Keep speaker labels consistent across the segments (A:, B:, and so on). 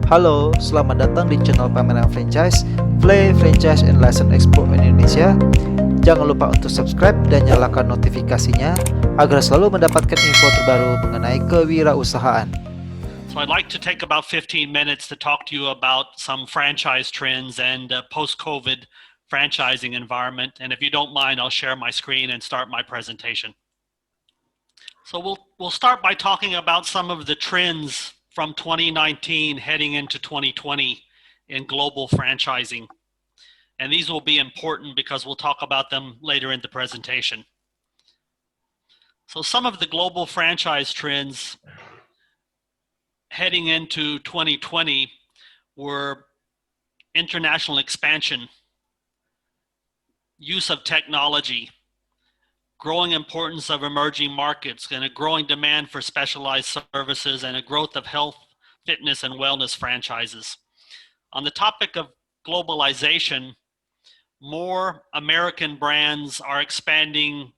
A: Halo, selamat datang di channel pameran franchise, FLEI Franchise and License Expo Indonesia. Jangan lupa untuk subscribe dan nyalakan notifikasinya agar selalu mendapatkan info terbaru mengenai kewirausahaan.
B: So I'd like to take about 15 minutes to talk to you about some franchise trends and post-COVID franchising environment. And if you don't mind, I'll share my screen and start my presentation. So we'll start by talking about some of the trends from 2019 heading into 2020 in global franchising. And these will be important because we'll talk about them later in the presentation. So some of the global franchise trends heading into 2020 were international expansion, use of technology, growing importance of emerging markets, and a growing demand for specialized services, and a growth of health, fitness, and wellness franchises. On the topic of globalization, more American brands are expanding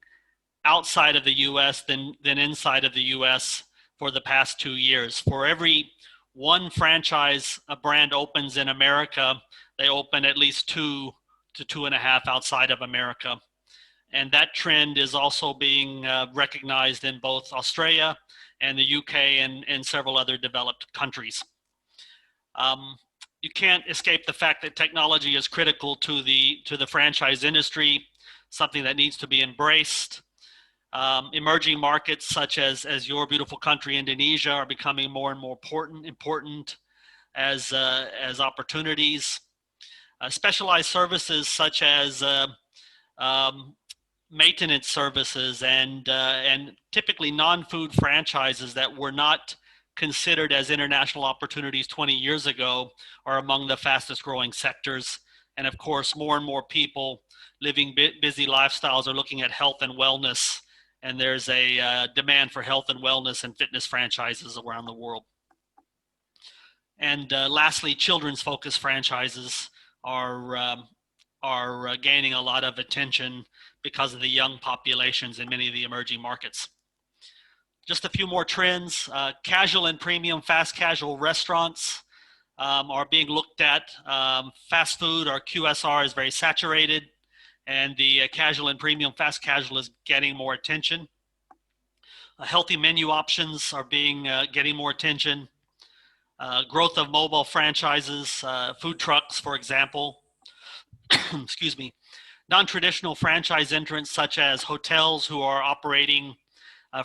B: outside of the US than inside of the US for the past 2 years. For every one franchise a brand opens in America, they open at least 2 to 2.5 outside of America. And that trend is also being recognized in both Australia and the UK and several other developed countries. You can't escape the fact that technology is critical to the franchise industry, something that needs to be embraced. Emerging markets such as your beautiful country, Indonesia, are becoming more and more important as opportunities. Specialized services such as maintenance services and typically non-food franchises that were not considered as international opportunities 20 years ago are among the fastest growing sectors. And of course, more and more people living busy lifestyles are looking at health and wellness, and there's a demand for health and wellness and fitness franchises around the world. And lastly, children's focused franchises are gaining a lot of attention because of the young populations in many of the emerging markets. Just a few more trends. Casual and premium fast casual restaurants are being looked at. Fast food, or QSR, is very saturated, and the casual and premium fast casual is getting more attention. Healthy menu options are getting more attention. Growth of mobile franchises, food trucks, for example. Excuse me. Non-traditional franchise entrants such as hotels who are operating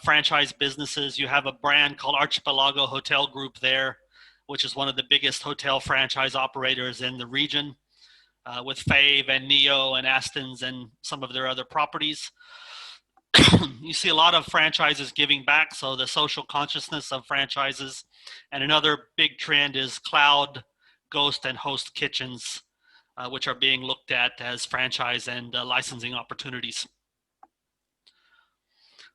B: franchise businesses. You have a brand called Archipelago Hotel Group there, which is one of the biggest hotel franchise operators in the region, with Fave and Neo and Aston's and some of their other properties. You see a lot of franchises giving back, so the social consciousness of franchises. And another big trend is cloud, ghost, and host kitchens, which are being looked at as franchise and licensing opportunities.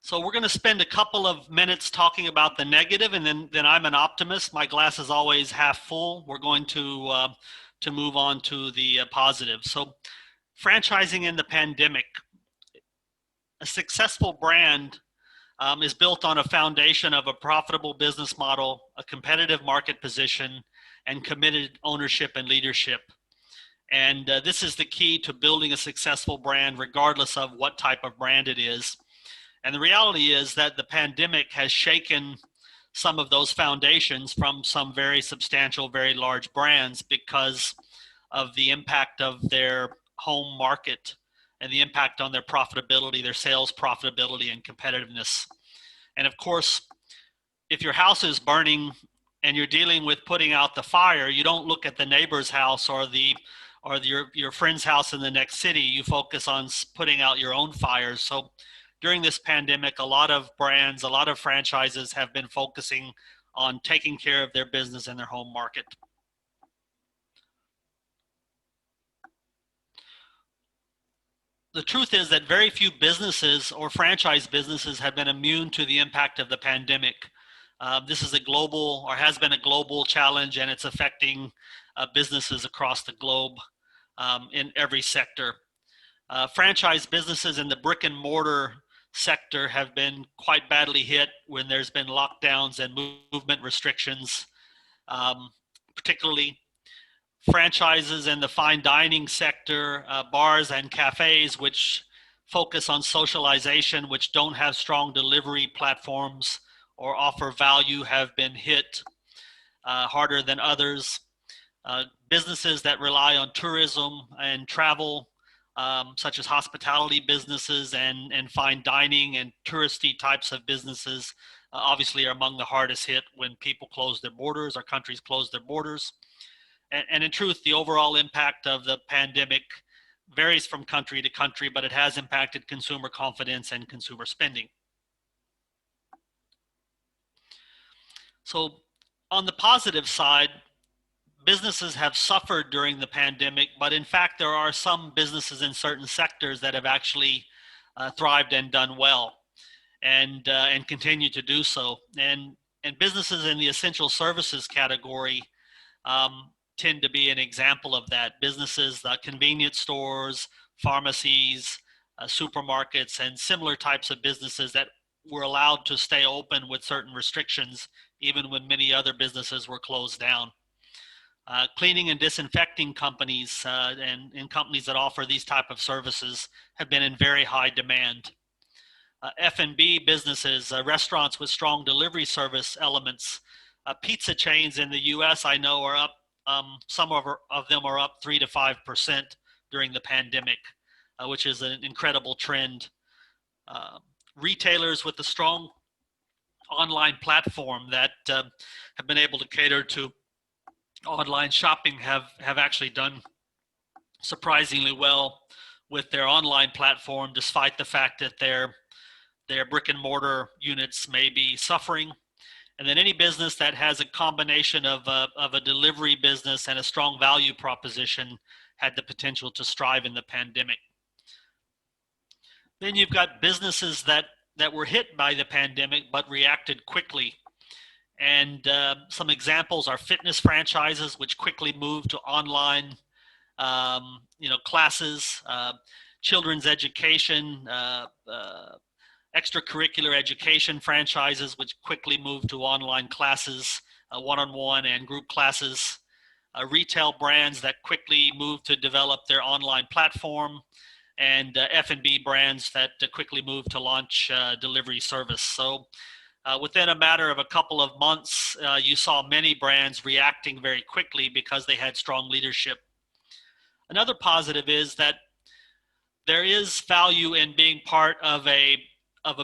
B: So we're going to spend a couple of minutes talking about the negative, and then I'm an optimist. My glass is always half full. We're going to move on to the positive. So franchising in the pandemic. A successful brand is built on a foundation of a profitable business model, a competitive market position, and committed ownership and leadership. And this is the key to building a successful brand, regardless of what type of brand it is. And the reality is that the pandemic has shaken some of those foundations from some very substantial, very large brands because of the impact of their home market and the impact on their profitability, their sales profitability and competitiveness. And of course, if your house is burning and you're dealing with putting out the fire, you don't look at the neighbor's house or your friend's house in the next city. You focus on putting out your own fires. So during this pandemic, a lot of brands, a lot of franchises have been focusing on taking care of their business in their home market. The truth is that very few businesses or franchise businesses have been immune to the impact of the pandemic. This is a global, or has been a global challenge, and it's affecting businesses across the globe in every sector. Franchise businesses in the brick and mortar sector have been quite badly hit when there's been lockdowns and movement restrictions. particularly franchises in the fine dining sector, bars and cafes, which focus on socialization, which don't have strong delivery platforms or offer value, have been hit harder than others. Businesses that rely on tourism and travel, such as hospitality businesses and fine dining and touristy types of businesses, obviously are among the hardest hit when people close their borders or countries close their borders. And in truth, the overall impact of the pandemic varies from country to country, but it has impacted consumer confidence and consumer spending. So on the positive side, businesses have suffered during the pandemic, but in fact, there are some businesses in certain sectors that have actually thrived and done well, and continue to do so. And businesses in the essential services category tend to be an example of that. Businesses, convenience stores, pharmacies, supermarkets, and similar types of businesses that were allowed to stay open with certain restrictions, even when many other businesses were closed down. Cleaning and disinfecting companies and companies that offer these type of services have been in very high demand. F&B businesses, restaurants with strong delivery service elements, pizza chains in the U.S. I know are up. Some of them are up 3 to 5% during the pandemic, which is an incredible trend. Retailers with a strong online platform that have been able to cater to online shopping have actually done surprisingly well with their online platform, despite the fact that their brick and mortar units may be suffering. And then any business that has a combination of a delivery business and a strong value proposition had the potential to strive in the pandemic. Then you've got businesses that were hit by the pandemic but reacted quickly. And some examples are fitness franchises, which quickly moved to online classes, children's education, extracurricular education franchises, which quickly moved to online classes, one-on-one and group classes, retail brands that quickly moved to develop their online platform, and F&B brands that quickly moved to launch delivery service. So within a matter of a couple of months, you saw many brands reacting very quickly because they had strong leadership. Another positive is that there is value in being part of a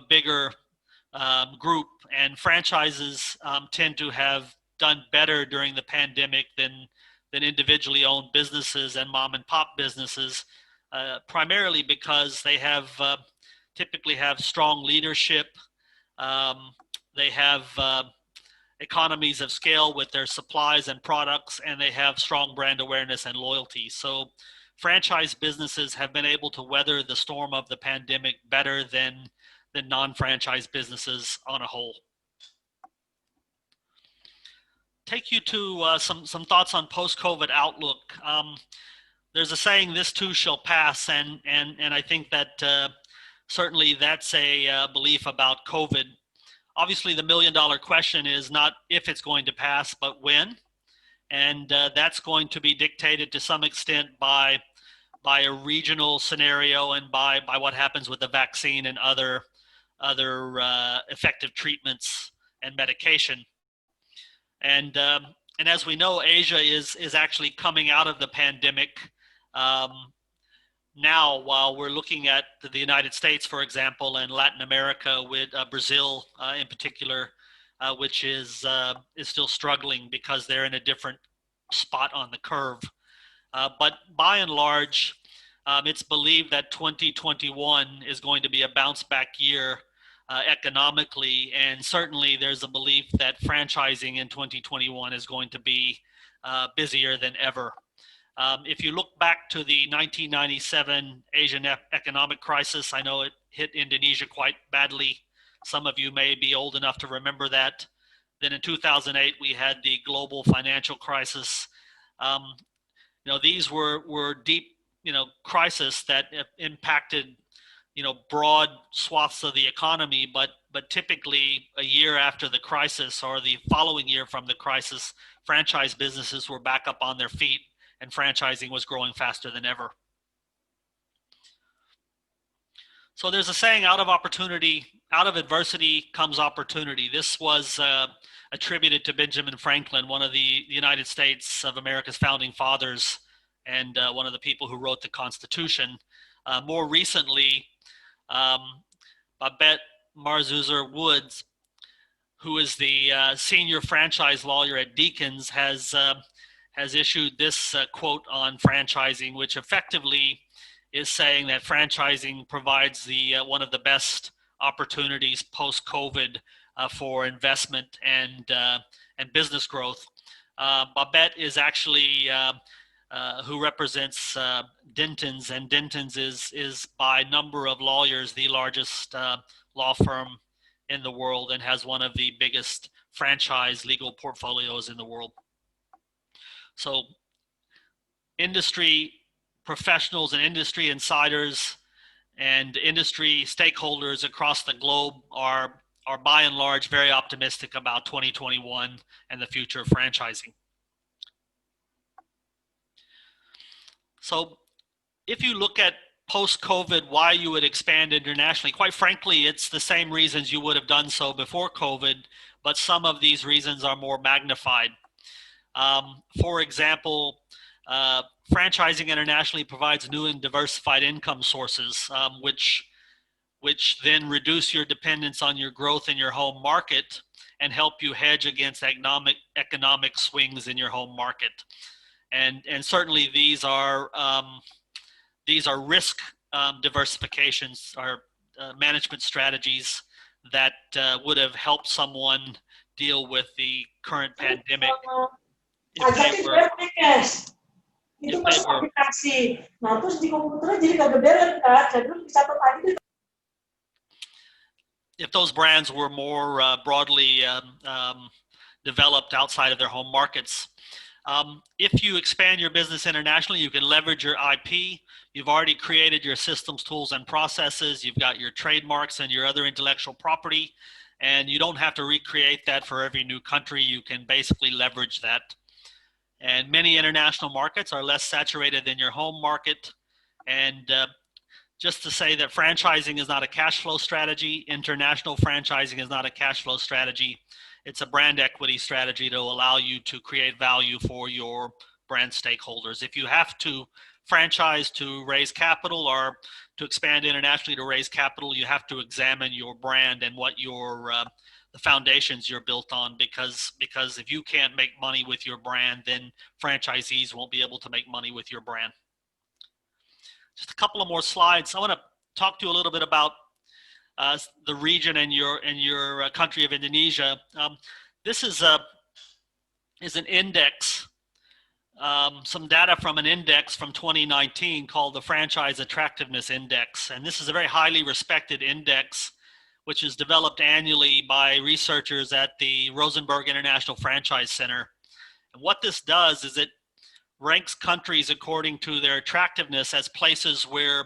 B: bigger group, and franchises tend to have done better during the pandemic than individually owned businesses and mom and pop businesses, primarily because they have typically have strong leadership. They have economies of scale with their supplies and products, and they have strong brand awareness and loyalty. So franchise businesses have been able to weather the storm of the pandemic better than non-franchise businesses on a whole. Take you to some thoughts on post-COVID outlook. There's a saying, "This too shall pass," and I think that certainly that's a belief about COVID. Obviously, the million-dollar question is not if it's going to pass, but when, and that's going to be dictated to some extent by a regional scenario and by what happens with the vaccine and other effective treatments and medication. And as we know, Asia is actually coming out of the pandemic now, while we're looking at the United States, for example, and Latin America, with Brazil in particular, which is still struggling because they're in a different spot on the curve. But by and large, it's believed that 2021 is going to be a bounce back year economically, and certainly there's a belief that franchising in 2021 is going to be busier than ever. If you look back to the 1997 Asian economic crisis, I know it hit Indonesia quite badly. Some of you may be old enough to remember that. Then in 2008, we had the global financial crisis. These were deep, crises that impacted, broad swaths of the economy, but typically a year after the crisis or the following year from the crisis, franchise businesses were back up on their feet and franchising was growing faster than ever. So there's a saying, out of adversity comes opportunity. This was attributed to Benjamin Franklin, one of the United States of America's founding fathers, and one of the people who wrote the Constitution. More recently, Babette Marzuzer Woods, who is the senior franchise lawyer at Deakins, has issued this quote on franchising, which effectively is saying that franchising provides one of the best opportunities post-COVID for investment and business growth. Babette is actually who represents Dentons, and Dentons is by number of lawyers the largest law firm in the world and has one of the biggest franchise legal portfolios in the world. So industry professionals and industry insiders and industry stakeholders across the globe are by and large very optimistic about 2021 and the future of franchising. So if you look at post-COVID, why you would expand internationally, quite frankly, it's the same reasons you would have done so before COVID, but some of these reasons are more magnified. For example, franchising internationally provides new and diversified income sources, which then reduce your dependence on your growth in your home market and help you hedge against economic swings in your home market. And certainly these are risk diversifications, are management strategies that would have helped someone deal with the current pandemic if they were if those brands were more broadly developed outside of their home markets. If you expand your business internationally, you can leverage your IP. You've already created your systems, tools, and processes. You've got your trademarks and your other intellectual property, and you don't have to recreate that for every new country. You can basically leverage that. And many international markets are less saturated than your home market. And just to say that franchising is not a cash flow strategy. International franchising is not a cash flow strategy. It's a brand equity strategy to allow you to create value for your brand stakeholders. If you have to franchise to raise capital or to expand internationally to raise capital, you have to examine your brand and what your the foundations you're built on, because if you can't make money with your brand, then franchisees won't be able to make money with your brand. Just a couple of more slides. I want to talk to you a little bit about the region and your country of Indonesia. This is an index, some data from an index from 2019 called the Franchise Attractiveness Index. And this is a very highly respected index, which is developed annually by researchers at the Rosenberg International Franchise Center. And what this does is it ranks countries according to their attractiveness as places where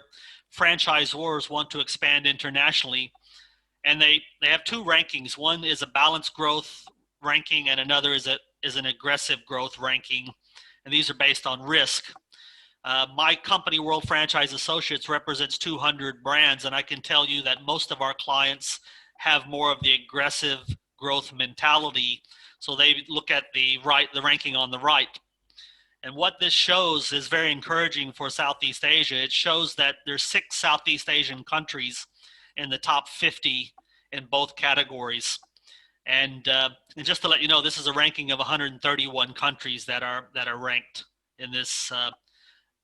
B: franchisors want to expand internationally. And they have two rankings. One is a balanced growth ranking and another is an aggressive growth ranking. And these are based on risk. My company, World Franchise Associates, represents 200 brands, and I can tell you that most of our clients have more of the aggressive growth mentality. So they look at the ranking on the right. And what this shows is very encouraging for Southeast Asia. It shows that there's 6 Southeast Asian countries in the top 50 in both categories. And just to let you know, this is a ranking of 131 countries that are ranked in this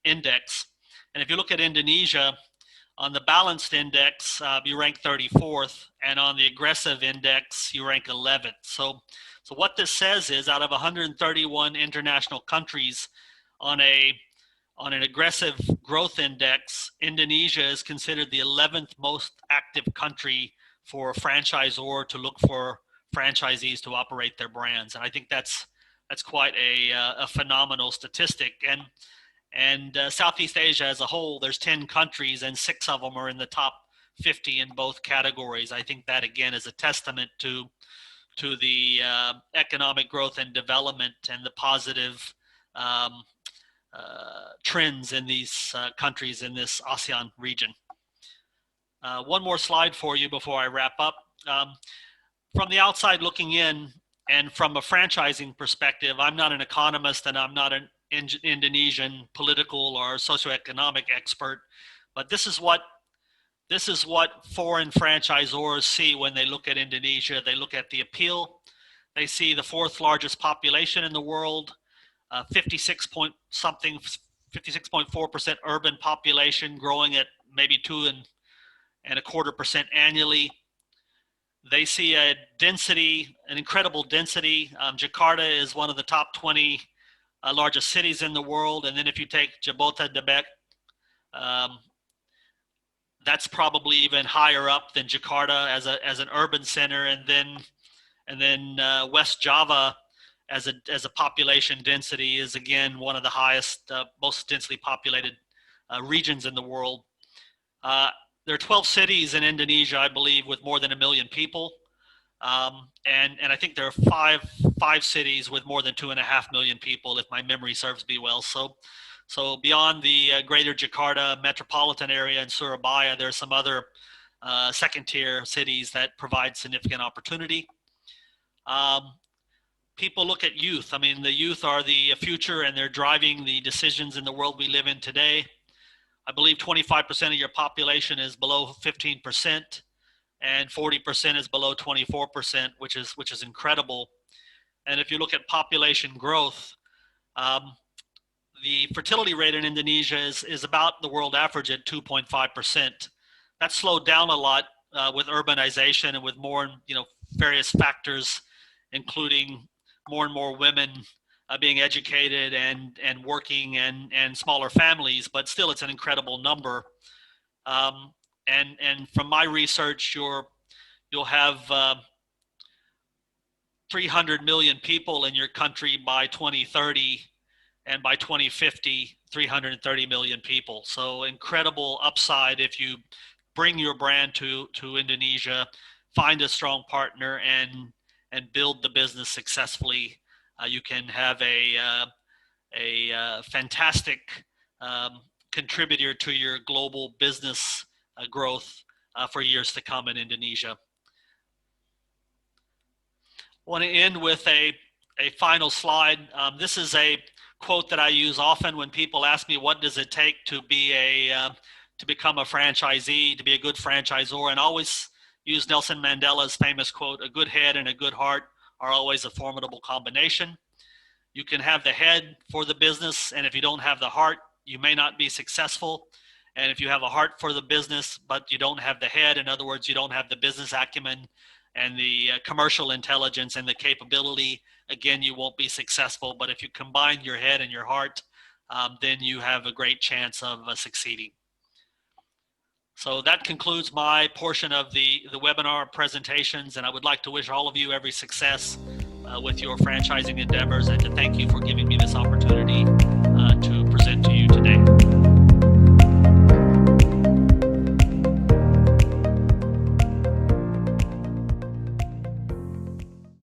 B: index. And if you look at Indonesia, on the balanced index, you rank 34th, and on the aggressive index, you rank 11th. So what this says is, out of 131 international countries on an aggressive growth index, Indonesia is considered the 11th most active country for a franchisor to look for franchisees to operate their brands. And I think that's quite a phenomenal statistic. And Southeast Asia as a whole, there's 10 countries and 6 of them are in the top 50 in both categories. I think that again is a testament to the economic growth and development and the positive trends in these countries in this ASEAN region. One more slide for you before I wrap up. From the outside looking in, and from a franchising perspective, I'm not an economist and I'm not an Indonesian political or socioeconomic expert, but this is what foreign franchisors see when they look at Indonesia. They look at the appeal. They see the 4th largest population in the world, 56.4% urban population, growing at maybe 2.25% annually. They see a density, an incredible density. Jakarta is one of the top 20 largest cities in the world, and then if you take Jabodetabek, that's probably even higher up than Jakarta as an urban center, and then West Java as a population density is again one of the highest, most densely populated regions in the world. There are 12 cities in Indonesia, I believe, with more than 1 million people. And I think there are five cities with more than 2.5 million people, if my memory serves me well. So beyond the greater Jakarta metropolitan area and Surabaya, there are some other second-tier cities that provide significant opportunity. People look at youth. I mean, the youth are the future, and they're driving the decisions in the world we live in today. I believe 25% of your population is below 15%, and 40% is below 24%, which is incredible. And if you look at population growth, the fertility rate in Indonesia is about the world average at 2.5%. That's slowed down a lot with urbanization and with more, various factors, including more and more women being educated and working and smaller families, but still it's an incredible number. And from my research, you'll have 300 million people in your country by 2030, and by 2050, 330 million people. So incredible upside if you bring your brand to Indonesia, find a strong partner, and build the business successfully. You can have a fantastic contributor to your global business growth for years to come in Indonesia. I want to end with a final slide. This is a quote that I use often when people ask me, what does it take to become a franchisee, to be a good franchisor? And I always use Nelson Mandela's famous quote, "A good head and a good heart are always a formidable combination." You can have the head for the business, and if you don't have the heart, you may not be successful. And if you have a heart for the business, but you don't have the head, in other words, you don't have the business acumen and the commercial intelligence and the capability, again, you won't be successful. But if you combine your head and your heart, then you have a great chance of succeeding. So that concludes my portion of the webinar presentations, and I would like to wish all of you every success with your franchising endeavors, and to thank you for giving me this opportunity to